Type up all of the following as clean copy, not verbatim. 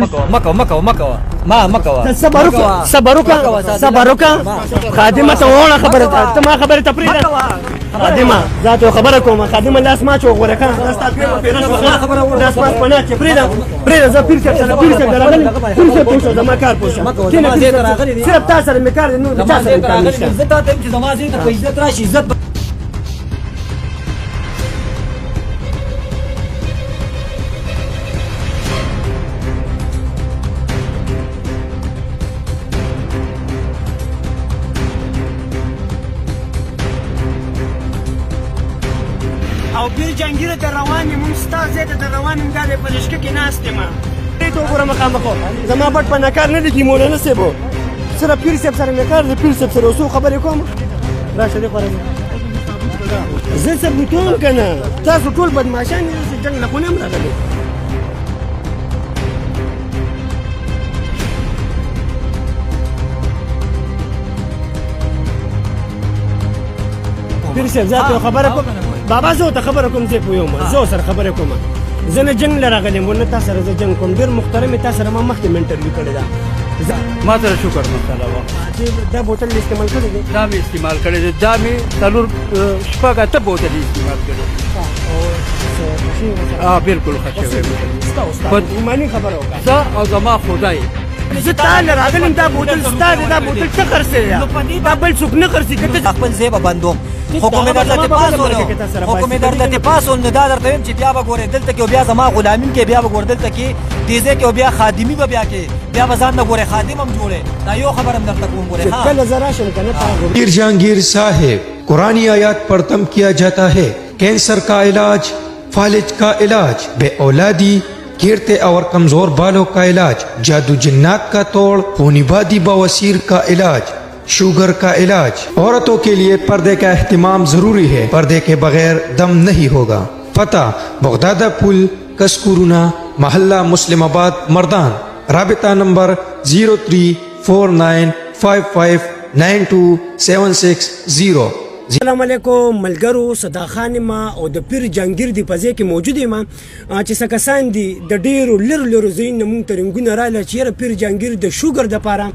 مکوه صبر وکړه خادمه ته وړه خبره ته ما خبره ته پرېږده خادمه ذات خبره کوم خادمه لاس ما چو غوړه کنه لاس تا خبره لاس ما پناه چې پرېږده زه پیر صاحب سره پیر صاحب راغلی پیر صاحب پوښتنه زما کار پوښتنه کینه صرف تاسو سره مې کار دی نو چا سره کار نشته زه ته چې زما زه ته په عزت راشي عزت او پیر جهانګیره ته روان یم مونږ ستا ځای ته د روان یم دا دی په لشکه کې ناست یم ته وګوره مخامخ زما پټ په نکار نه لګي مولانا صاحب سره پیر صاحب سره مې کار دی پیر صاحب سره اوسو خبرې کوم راشه دې خورې زه ثبوت کوم که نه تاسو ټول بدماشان یاست جنګ له خونې هم راغلي پیر صاحب زه ته خبره کوم بابا زه ته خبره کوم زه پوهېږم زه سره خبره کوم زه نه جنګ له راغلی یم ورنه تا سره زه جنګ کوم ډېر محترم تا سره ما مخکې مې انټرویو کړې ده ما سره شکر مسله وه دا بوتل مې استعمال کړی دی دا مې استعمال کړی دی دا مې څلور شپږ اته بوتلې استعمال کړی بلکل ښه شوی ایماني خبره وکړه زه او زما خدای زه تا نه راغلم دا بوتل ستا دی دا بوتل ته خرڅوې دا بل څوک نه خرڅي که ته خپل ځای به بندوم حکم یې درته پاسول نو دا درته وایم چې بیا به ګورې دلته کې بیا زما غلامین کې بیا به ګورې دلته کې دې ځای کې بیا خادمي به بیا کې بیا به ځان نه ګورې خادم هم جوړې دا یو خبر هم درته کوم ګورې کله زه راشم که نه پیر جهانگیر صاحب قرآنی آیات پر تم کیا جاتا ہے کینسر کا علاج فالج کا علاج بے اولادی گرتے اور کمزور بالوں کا علاج جادو جنات کا توڑ خونی بادی بواسیر کا علاج شوگر کا علاج عورتوں کے لیے پردے کا اہتمام ضروری ہے پردے کے بغیر دم نہیں ہوگا پتہ بغدادہ پل کسکورونا محلہ مسلم آباد مردان رابطہ نمبر 0349559276 السلام علیکم ملګرو صدا خان ما او د پیر جهانګیر دی په ځای کې موجود یم چې څه کسان دي د ډېرو لرو ځایونو نه مونږ ته رنګونه راغله چې یاره پیر جهانګیر د شوګر دپاره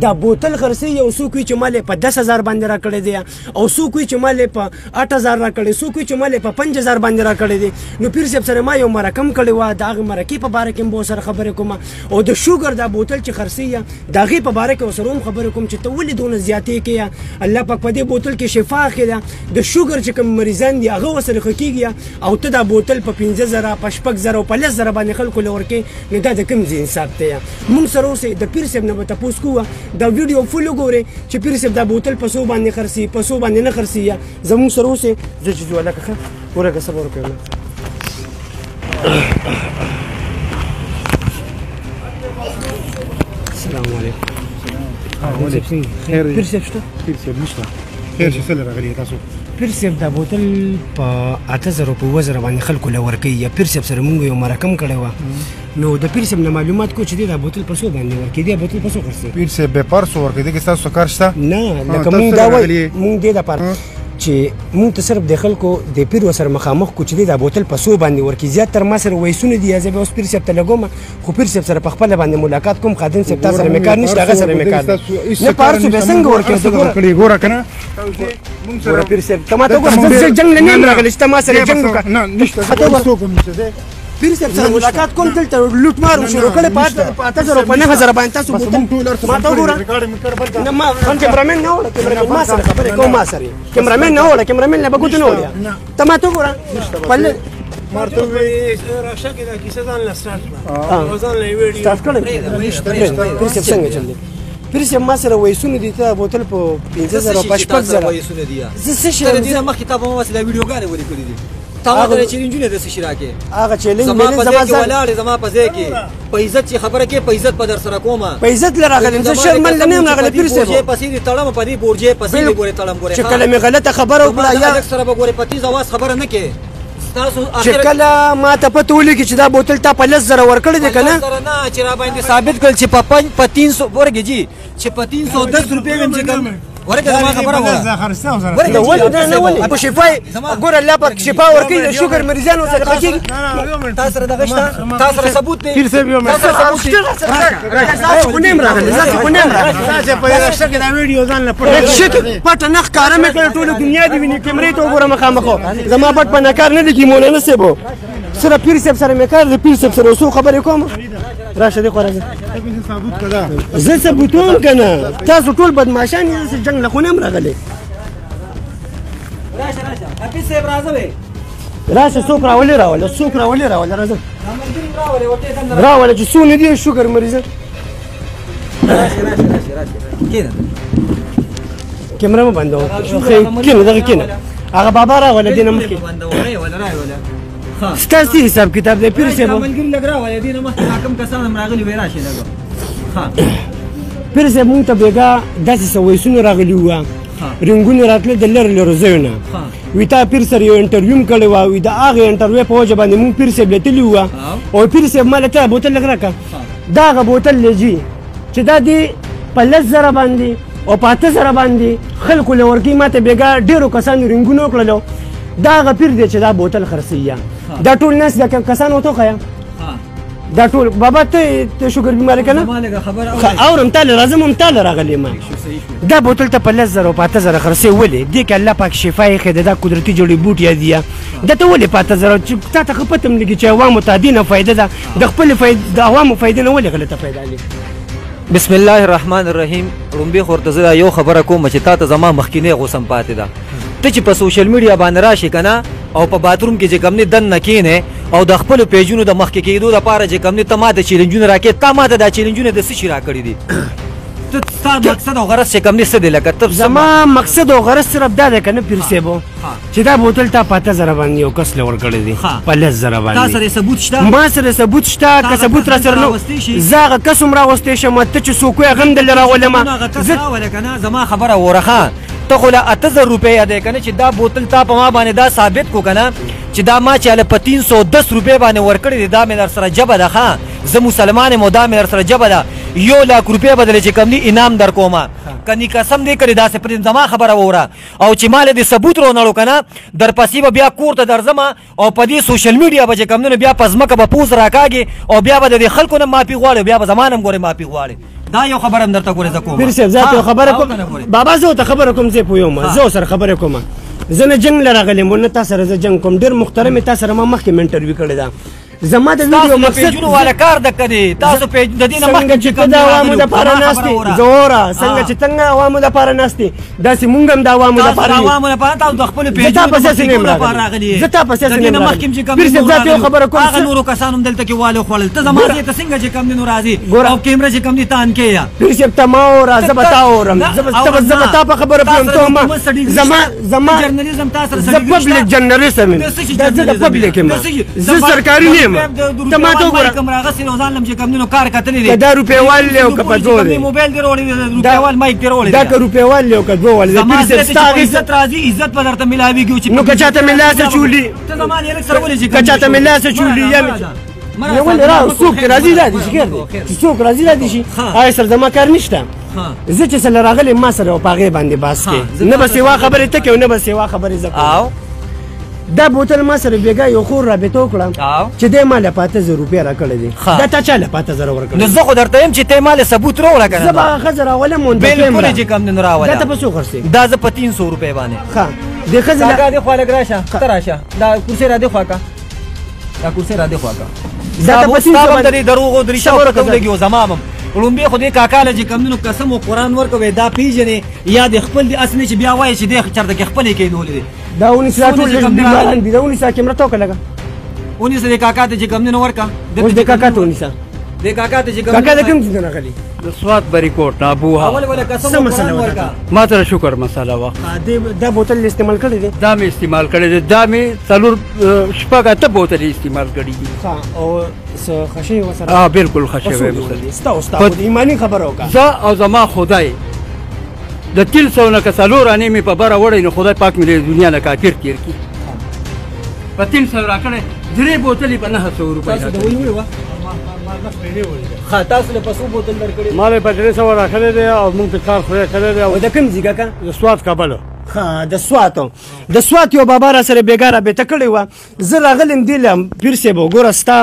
دا بوتل خرڅوي او څوک وایي چې ما یې په 10,000 باندې راکړی دی او څوک وایي چې ما یې په 8,000 راکړی څوک وایي چې ما یې په 5,000 باندې راکړی دی نو پیر صاحب سره ما یو مرکه هم کړې وه د هغې مرکې په باره کې هم به ورسره خبرې کوم او د شوګر دا بوتل چې خرڅوي د هغې په باره کې ورسره هم خبرې کوم چې ته ولې دونه زیاتې کوې الله پاک په دې بوتل کې شفا اخلي د شوګر چې کوم مریضان دي هغه ورسره ښه کېږي او ته دا بوتل په 15,000 په 6,000 او په 10,000 باندې خلکو له ورکوې نو دا د کوم ځای انصاف دی مونږ سره اوسئ د پیر صاحب نه به تپوس کوو دا ویډیو فل وګورئ چې پیر صاحب دا بوتل په څو باندې خرڅوي په څو باندې نه خرڅوي زموږ سره اوسئ زه چې ځو هلکه ښه ورکه صبر وکړئ السلام علیکم پیر صاحب شته پیر صاحب نشته خیر چې څه راغلی تاسو پیر صاحب دا بوتل په 8,000 په 9,000 باندې خلکو له ورکوي یا پیر صاحب سره مونږ یو مرکه هم کړې وه نو د پیر صاحب نه معلومات کو چې دا بوتل په څو باندې ورکوي دا بوتل په څو خرڅوي پیر صاحب به پرسو ورکوي دغه تاسو کار شته نه لکه مونږ دا وایي مونږ دې دپاره چې مونږ ته صرف د خلکو د پیر ورسره مخامخ کو چې دا بوتل په 100 باندې ورکوي زیاتره ما سره ویسونه دي زه به اوس پیر صاحب ته لګوم خو پیر صاحب سره په خپله باندې ملاقات کوم خادم صاحب تاسو سره مې کار نشته هغه سره مې کار نه پارسو به څنګه ورکوي ګوره که نه ګوره پیر صاحب ته ما ته وګوره زه جنګ نه یم راغلی چې ته ما سره جنګ وکړه نه نشته پیر صاحب سره ملاقات کوم دلته لوټ مار شروع کړی په 8,000 په 9,000 باندې تاسو بوتل ما ته وګوره نه ما کیمرامین نه وړه کیمرامین ما سره خبرې کوم ما سره کیمرامین نه وړه کیمرامین نه بګوت نه وړه ته ما ته وګوره پله مارته راشه کې دا کیسه ځان لا سٹارټ کړه ځان لا ویډیو سٹارټ کړه پیر صاحب څنګه چل دی پیر صاحب ما سره ویسونه دي ته بوتل په 5,000 په 6,000 ویسونه دي زه څه شي تر دې مخ کتاب مو وسله ویډیوګانې ولیکلې دي تا ته چیلنجونه د څه شي راکې هغه چیلنج زما په ځای کې ولاړې زما په ځای کې په عزت چې خبره کې په عزت په در سره کومه په عزت لره راغلم زه شرمن نه یم راغلی پیر صاحب پسې دې تړم په دې بورجې پسې دې ګورې تړم ګورې چې کله مې غلطه خبره وکړه یا سره به ګورې پتیز اواز خبره نه کې چې کله ما ته پته ولګي چې دا بوتل تا په 10,000 ورکړی دی که نه نه چې را باندې ثابت کړل چې په 300 ورګې جي چې په 310 روپۍ ویم چې ورکه زما خبره وره خرسته او سره ورکه ولې دا نه ولې په شفای ګور الله پاک شفا ورکړي د شوګر مریضانو سره خکېږي تاسو سره دغه شته تاسو سره ثبوت دی پیر صاحب یو ونیم راغلی زه ونیم راغلی تاسو په رښتیا کې دا ویډیو ځان نه پټ نه ښکاره مې کړه ټوله دنیا دې ویني کیمرې ته وګوره مخامخ زما پټ په نکار نه لیکي مولانا صاحب سره پیر صاحب سره مې کار د پیر صاحب سره اوسو خبرې کوم راشه دې خورا ثابت کړه زه ثبوتوم کنه تاسو ټول بدمعشان یې جنگ له خونه هم راغلي راشه حفیظ صاحب راځه راشه څوک راولې څوک راولې راځه راولې ورته څنګه راولې چې څونه دي شوګر مریض راشه کینه کیمرا مې بندو کینه دغه کینه هغه بابا راولې دینه مخکې بندوي ولا ها ستاسو حساب کتاب دې پیر صاحب ملګری لګ راولې دینه مخکې حاکم کسان هم راغلي وای راشه لګ ها پیر صاحب مونږ ته بیګا داسې سویسونه راغلي وو رنګونه راتله د لر ځایونه وی تا پیر سره یو انټرویو کړی و وی دا هغه انټرویو په وجه باندې مونږ پیر صاحب لیدلی وو او پیر صاحب مال ته بوتل لګ راکا دا غ بوتل لږی چې دا دی په 10,000 باندې او په 8,000 باندې خلکو له ورکی ماته بیګا ډیرو کسانو رنګونه کړلو دا غ پیر دی چې دا بوتل خرڅیا دا ټول ناس دا کسانو ته خیا دا ټول بابا ته شوګر بیمار کنه مالګه خبر اورم تعالی راځم هم تعالی راغلی ما دا بوتل ته په 10,000 او 8,000 خرڅې ولې دې کې الله پاک شفای خې دا قدرتي جوړي بوټي دی دا ته ولې 8,000 چې تا ته خپتم لګي چې عوامو ته دینه فائدہ ده د خپل فائدې د عوامو فائدې نه ولې غلطه فائدہ لري بسم الله الرحمن الرحیم رومبي خورته یو خبره کوم چې تا ته زما مخکینه غوسم پاتې ده ته چې په سوشل میډیا باندې راشي کنه او په باتروم کې چې کم نه دن نکینه او د خپل پیجونو د مخکې کېدو لپاره چې کم نه ته ماته چیلنجونه راکې تا ماته دا چیلنجونه د څه شي راکړي دي ته ستاسو مقصد او غرض چې کم نه څه دی لکه ته زما مقصد او غرض صرف دا ده کنه پیر صاحب چې دا بوتل ته 8,000 باندې یو کس لور کړی دی په 10,000 باندې تاسو سره ثبوت شته ما سره ثبوت شته که ثبوت را سره نو زاغه قسم راوستې شم ته چې څوک یې غم دل راولم زه ولکنه زما خبره ورخه ته خو له 8,000 روپۍ ده کنه چې دا بوتل تا په ما باندې دا ثابت کو کنه چې دا ما چې له 310 روپۍ باندې ورکړی دی دا مې در سره جبه ده ښه زه مسلمان یم دا مې در سره جبه ده 1,00,000 روپۍ بدل چې کم نی انعام در کومه کني قسم دې کړی دا سه پر زما خبره وره او چې مال دې ثبوت رونړو کنه در پسې به بیا کور ته درځم او په دې سوشل میډیا به چې کم نه بیا پزمکه به پوز راکاږي او بیا به د خلکو نه معافي غواړي بیا به زمانم ګوره معافي غواړي دا یو خبره درته ګوره زکو پیر صاحب ذات خبره کوم بابا زه ته خبره کوم زه پویم زه سره خبره کوم زه نه جنگ لراغلی مونږ تاسو سره زه جنگ کوم ډیر محترم تاسو سره ما مخکې انټرویو کړی دا زما د ویډیو مقصد پیجونو والا کار د کدي تاسو پیج د دې نه مخکې چې کدا عوامو د پاره ناشتي زورا څنګه چې څنګه عوامو د پاره ناشتي دا سي مونږ هم د عوامو د پاره عوامو د پاره تاسو د خپل پیج زتا پسې سینم راغلی زتا پسې سینم راغلی پیر څه ذات یو خبره کوم هغه نورو کسانو دلته کې والو خړل ته زما دې ته څنګه چې کم دي ناراضي او کیمرا چې کم دي تان کې یا پیر څه تماو را زبتاو رم زبتا په خبره پم ته ما زما جرنالیزم تاسو سره پبلک جرنالیزم دا پبلک ما زه سرکاري نه کوم راغسي روزان لم چې کم نو کار کتلې دي دا روپې وال له کپ دوه موبایل دی وروړي روپې وال مایک دی وروړي دا روپې وال له کپ دوه وال پیر څه ستاسو عزت راځي عزت په درته ملاويږي چې نو کچاته ملاسه چولی ته زمان یې سره ولې چې کچاته ملاسه چولی یا ول را سوق راځي دا دي چې سوق راځي دا دي شي آی سر زما کار نشته زه چې سره راغلی ما سره په هغه باندې باس کې نه به سیوا خبره ته کې نه به سیوا خبره زکو او دا بوتل ما سره بیګا یو خور رابطه وکړم چې د مال 8,000 روپۍ را کړې دي دا تا چاله 8,000 ورکړل نو زه خو درته يم چې ته مال ثبوت راوړه کنه زبا خزر اوله مونږ بالکل چې کم نه راوړه دا ته په څو خرڅې دا زه په 300 روپۍ باندې ها د خزر دا د خو لګراشه تراشه دا کرسي را دی خواکا دا کرسي را دی خواکا دا په 300 باندې دروغ درې شاو ورکولګي زمامم ولومبي خو دې کاکاله چې کمونو قسم او قران ورکوي دا پیژنې یا د خپل د اسنه چې بیا وایي چې د چرته کې خپل کې نولې دا ونی ساتو بیماران دي دا ونی سا کیمرا تو کلګه ونی سره کاکا ته چې کمونو ورکا د کاکا ته ونی سا د کاکا ته چې کاکا د کوم څه نه غلي د سواد بری کوټ نه ابوها اول ولا قسم ورکا ما ته شکر مساله وا دا بوتل استعمال کړی دی دا مې استعمال کړی دی دا مې څلور شپږه ته بوتل استعمال کړی دي او څه خشي وسره بالکل خشي وې ستا ایمانی خبر وکا زه او زما خدای د تل څونه کسلور انې مې په بره وړي نو خدای پاک مې د دنیا نه کافر تیر کی په 300 راکړې درې بوتلې په 900 روپۍ تاسو دا وی وی وا ها تاسو له پسو بوتل درکړي مال په 300 راکړی دی او موږ په کار خوري کړی دی او د کوم ځای کا د سواد کابل ها د سوات یو بابا را سره بیګاره به تکړی و زه راغلم دی لم پیر سی بو ګورستا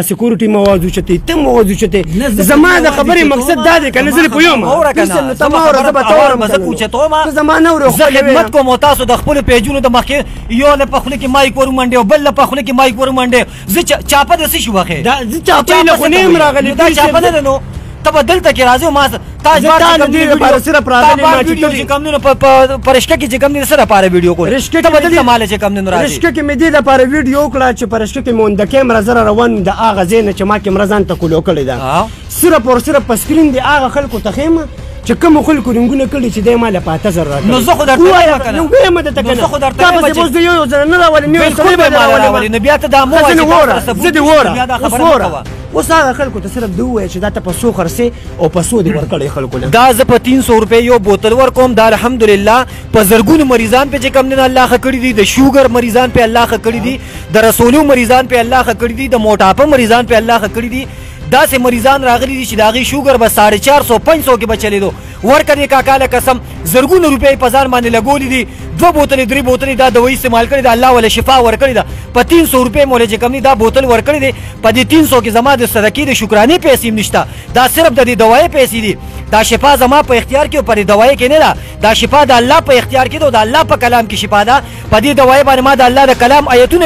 سکیورټي موازو چته ته موازو چته زما د خبرې مقصد دا دی کنه زه پویم اور کنه تمام زه به تور مزه کوچته ما زمانه ور خدمت کوم تاسو د خپل پیجونو د مخې یو له پخله کې مایک ور منډه او بل له پخله کې مایک ور منډه زه چاپه د څه شو واخه دا چاپه له خنیم راغلی دا چاپه نه نو تب دلته کې راځو ما تاسو باندې دې لپاره صرف راغلی ما چې کوم نه پرشکه کې کوم نه سره پاره ویډیو کول تب دلته مال چې کوم نه راځي رشکه کې مې دې لپاره ویډیو کړه چې پرشکه کې مون د کیمرا زره روان د اغه زین چې ما کیمرا ځان ته کولو کړی دا صرف اور صرف په سکرین دی اغه خلکو ته خیمه چې کوم خلکو رنگونه کړي چې دای مال په 8000 راکړي نو زه خو درته وایم کنه نو وایم ته کنه زه خو درته وایم چې اوس یو ځل نه راولې نو بالکل به مال راولې نو بیا ته دا مو واځي زه دې وره اوس هغه خلکو ته صرف دوه چې دا ته پسو خرسي او پسو دې ورکړي خلکو له دا ز په 300 روپے یو بوتل ور کوم دا الحمدلله په زرګون مریضان په چې کم نه الله خکړی دي د شوګر مریضان په الله خکړی دي د رسولو مریضان په الله خکړی دي د موټاپه مریضان په الله خکړی دي دا سه مریضان راغلي دي چې داغي شوګر به 450 500 کې بچلې دو ورکړي کاکاله قسم زرګون روپے په ځان باندې لګولې دي 2 بوتلې 3 بوتلې دا دوی استعمال کړي دا الله ولا شفا ورکړي دا په 300 روپے مولا چې کم نه دا بوتل ورکړي دي په دې 300 کې زما د صدقې د شکرانه پیسې نشته دا صرف د دې دوايي پیسې دي دا شفا زما په اختیار کې پر دوايي کې نه دا شفا د الله په اختیار کې دا الله په کلام کې شفا ده په دې دوايي باندې ما د الله د کلام آیتونه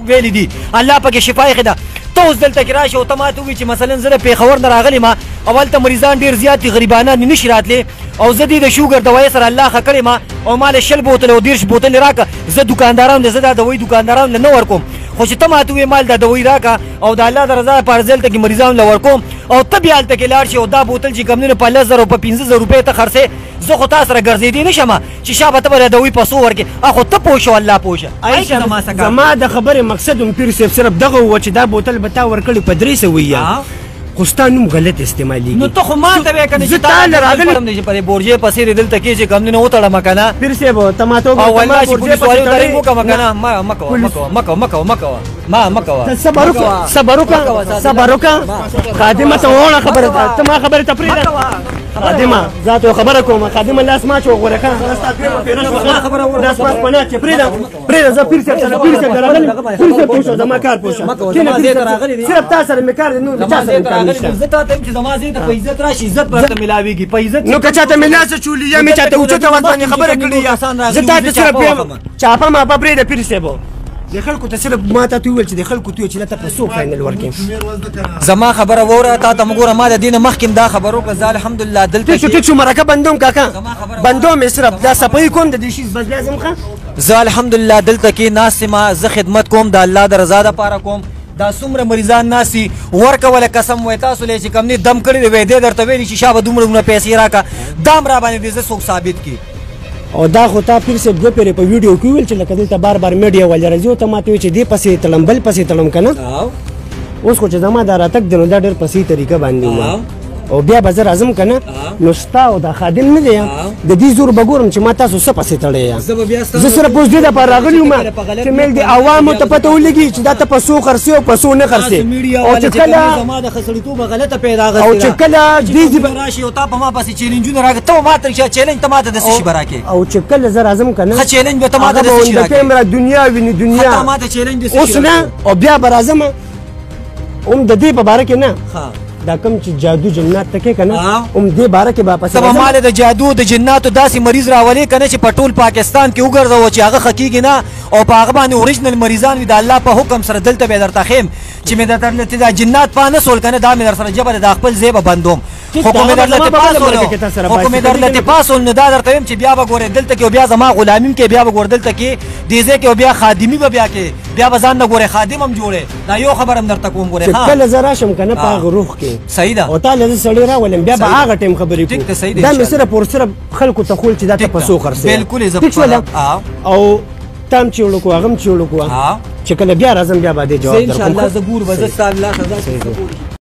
ویلي دي الله پکې شفا خدا ته اوس دلته کې راشه او ته ماته وایي چې مثلا زه د پیښور نه راغلی ما اول ته مریضان ډېر زیات دي غریبانه نشي راتلی او زه دې د شوګر دوایي سره الله ښه کړې ما او ما له 10 بوتل او 30 بوتل راکړه زه دکانداران زه دا دوایي دکانداران نه ورکوم خو چې ته ماته وایې مال دا دوایي راکړه او د الله د رضا لپاره زه دلته کې مریضان له ورکوم او ته بیا هلته کې لاړ شې او دا بوتل چې کم نه په 10,000 او په 15,000 روپۍ ته خرڅې زه خو تا سره ګرځېدی نه شم چې شا به ته به د دوی پسو ورکې خو ته پوه شو الله پوه شه زما د خبرې مقصد هم پیر صاحب صرف دغه و چې دا بوتل به تا ورکړي په 300 خو ستا نوم غلط استعمالېږي نو ته خو ما ته وایې که نه چې تا راغلی چې په دې بورجې پسې دې دلته کې چې کم نه وتړم که نه پیر صاحب ته ما ته او والله چې پولیس والو تعریف وکړم که نه مه کوه صبر وکړه خادمه ته ووړه خبره ده ته ما خبرې ته پرېږده خادمه ذات یو خبره کوم خادمه لاس ما چو غوړه کنه لاس ما پنه چې پرېږده زه پیر صاحب سره پیر صاحب راغلی پیر صاحب پوښتنه زما کار پوښتنه صرف تا سره مې کار دی نو چا سره کار نشته زه تا ته چې زما زه ته په عزت راشي عزت پرته ملاويږي په عزت نو که چاته مې لاس چولی یا مې چاته اوچته ور باندې خبره کړې زه تا ته صرف چاپه ما په پرېږده پیر صاحب د خلکو ته صرف ما ته ویل چې د خلکو ته چې ته په سو فاینل ورکې زما خبره وره تا ته وګوره ما د دینه مخکې دا خبرو که زه الحمدلله دلته ټیک شو مرکه بندوم کاکا بندوم صرف دا صفای کوم د دې شي بس لازم ښه زه الحمدلله دلته کې ناست ما زه خدمت کوم د الله د رضا دپاره کوم دا څومره مریضان ناسي ورکوله قسم وای تاسو له چې کم نه دم کړی دی دې درته ویلي چې شابه دومره پیسې راکړه دام را باندې دې زه څوک ثابت کړي او دا خو تا پیر صاحب دوه پیرې په ویډیو کې ویل چې لکه دلته بار بار میډیا ولې راځي او ته ماته وایي چې دې پسې تړم بل پسې تړم که نه اوس خو چې زما دا راتګ دی نو دا ډېر په صحیح طریقه باندې وه او بیا به زه راځم که نه نو ستا او دا خادم نه دی د دې زور به ګورم چې ما تاسو څه پسې تړی زه صرف اوس دې دپاره راغلی یم چې میل د عوامو ته پته ولګي چې دا ته پسو خرڅې او پسو نه خرڅې او چې کله زما د خسړیتوبه غلطه پیدا او چې کله دې راشي او تا په ما پسې چیلنجونه راکړه ته ما ته چیلنج ته ما ته د څه شي به راکړې او چې کله زه راځم که نه ښه چیلنج به ته ما ته د څه شي راکړې کیمرا دنیا ویني دنیا ته ما ته چیلنج د څه شي اوس نه او بیا به راځم هم د دې په باره کې نه دا کوم چې جادو جنات تکې کنه دې باره کې واپس سبا مال د جادو د جناتو داسې مریض راولې کنه چې په ټول پاکستان کې وګرځو چې هغه حقیقي نه او په هغه باندې اوریجنل مریضان وي د الله په حکم سره دلته به درته خیم چې مې درته دا جنات پانه سول کنه دا مې در سره جبر د خپل زیب بندوم حکم درته پاسول نو دا درته ویم چې بیا به ګورې دلته کې بیا زما غلامیم کې بیا به ګور دلته کې دیزه کې بیا خادمی به بیا کې بیا به ځان نه ګورې خادم هم جوړې دا یو خبر هم درته کوم ګورې ها کله زه راشم کنه په هغه روح کې صحیح ده او تعالی زه سړی راولم بیا به هغه ټیم خبرې کوم دا مې صرف خلکو ته خول چې دا ته پسو خرڅې بالکل زه او تام چې ولکو هغه هم چې ولکو چې کله بیا راځم بیا به دې جواب درکوم ان شاء الله زه ګور به زه ستاسو الله خزا